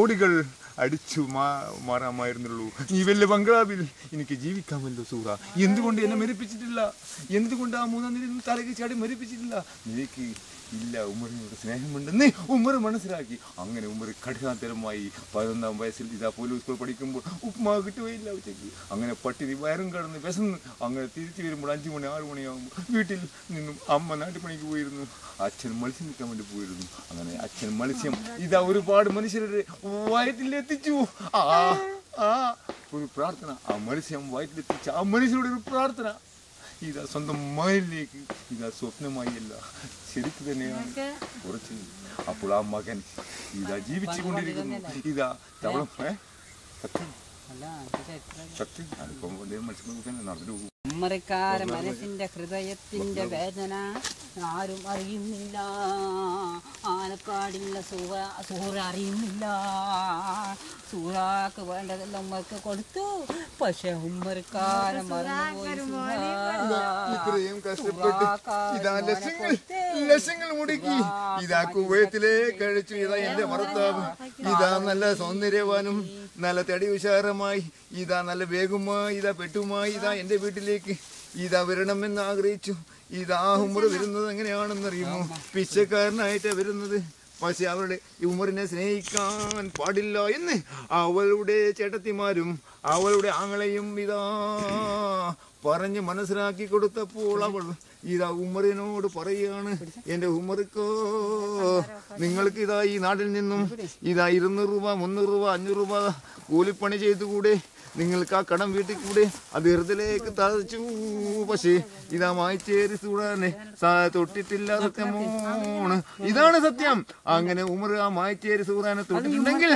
കോടികൾ അടിച്ചു മാറാമായിരുന്നുള്ളൂ. നീ വല്ല ബംഗ്ലാവിൽ എനിക്ക് ജീവിക്കാമല്ലോ സൂറ. എന്തുകൊണ്ട് എന്നെ മരിപ്പിച്ചിട്ടില്ല? എന്തുകൊണ്ട് ആ 3-ാം നിലയിൽ തലക്ക് ചാടി മരിപ്പിച്ചിട്ടില്ല? നിനക്ക് ഇല്ല ഉമ്മറിനോട് സ്നേഹമുണ്ടെന്ന് ഉമ്മർ മനസ്സിലാക്കി. അങ്ങനെ ഉമ്മർ കഠിനാന്തരമായി 11-ാം വയസ്സിൽ ഇതാ പോലീസ് സ്കൂൾ പഠിക്കുമ്പോൾ ഉപ്പുമാവ് കിട്ടുകയില്ല ഉച്ചയ്ക്ക്. അങ്ങനെ പട്ടിണി വയറും കടന്ന് വിശന്ന് അങ്ങനെ തിരിച്ചു വരുമ്പോൾ 5 മണി 6 മണിയാകുമ്പോൾ വീട്ടിൽ നിന്നും അമ്മ നാട്ടുപണിക്ക് പോയിരുന്നു. അച്ഛൻ മത്സ്യം നിൽക്കാൻ വേണ്ടി പോയിരുന്നു. അങ്ങനെ അച്ഛൻ മത്സ്യം ഇതാ ഒരുപാട് മനുഷ്യരുടെ വയറ്റിലെത്തിച്ചു. ഒരു പ്രാർത്ഥന, ആ മത്സ്യം വയറ്റിലെത്തിച്ച ആ മനുഷ്യരുടെ ഒരു പ്രാർത്ഥന ഇതാ സ്വന്തം മകനിലേക്ക് ഇതാ സ്വപ്നമായി അല്ല, ശരിക്ക് തന്നെയാണ് കുറച്ച്. അപ്പോൾ ആ മകൻ ഇതാ ജീവിച്ചു കൊണ്ടിരിക്കുന്നു. ഇതാ തവളം ശക്തി ഉമ്മറിക്കാര മനസ്സിന്റെ ഹൃദയത്തിന്റെ വേദന ആരും അറിയുന്നില്ല. ആനക്കാടില്ല സൂറ അറിയുന്നില്ല. സൂറാക്ക് വേണ്ടതെല്ലാം ഉമ്മർക്ക് കൊടുത്തു. പക്ഷെ ഉമ്മറിക്കാരൻ ഇത്രയും കഷ്ടപ്പെട്ട് ഇതാ ലക്ഷങ്ങൾ മുടക്കി ഇതാ കുവൈത്തിലെ കഴിച്ചു. ഇതാ എന്റെ ഭർത്താവ് ഇതാ നല്ല സൗന്ദര്യവാനും നല്ല തടി ഉഷാരമായി ഇതാ നല്ല വേഗമായി ഇതാ പെട്ടുമായി ഇതാ എന്റെ വീട്ടിലേക്ക് ഇതാ വരണമെന്ന് ആഗ്രഹിച്ചു. ഇതാ ഉമ്മർ വരുന്നത് എങ്ങനെയാണെന്നറിയുമോ? പിച്ചക്കാരനായിട്ടാ വരുന്നത്. പക്ഷെ അവരുടെ ഉമ്മറിനെ സ്നേഹിക്കാൻ പാടില്ല എന്ന് അവളുടെ ചേട്ടത്തിമാരും അവളുടെ ആങ്ങളെയും ഇതാ പറഞ്ഞ് മനസ്സിലാക്കി കൊടുത്തപ്പോൾ അവൾ ഇതാ ഉമ്മറിനോട് പറയുകയാണ്, എന്റെ ഉമ്മറിക്കോ നിങ്ങൾക്ക് ഇതാ ഈ നാട്ടിൽ നിന്നും ഇതാ 200 രൂപ 300 രൂപ 500 രൂപ കൂലിപ്പണി ചെയ്തുകൂടെ? നിങ്ങൾക്ക് ആ കടം വീട്ടിൽ കൂടെ? അത് ഹൃദയത്തിലേക്ക് തളച്ചു. പക്ഷേ ഇതാ മായിച്ചേരി സൂടാനെ തൊട്ടിട്ടില്ല. സത്യമോണ്, ഇതാണ് സത്യം. അങ്ങനെ ഉമർ ആ മായിച്ചേരി സൂടാനെ തൊട്ടിട്ടുണ്ടെങ്കിൽ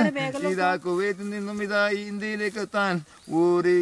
ഇതാ കുവൈത്തിൽ നിന്നും ഇതാ ഇന്ത്യയിലേക്ക് എത്താൻ ഒരു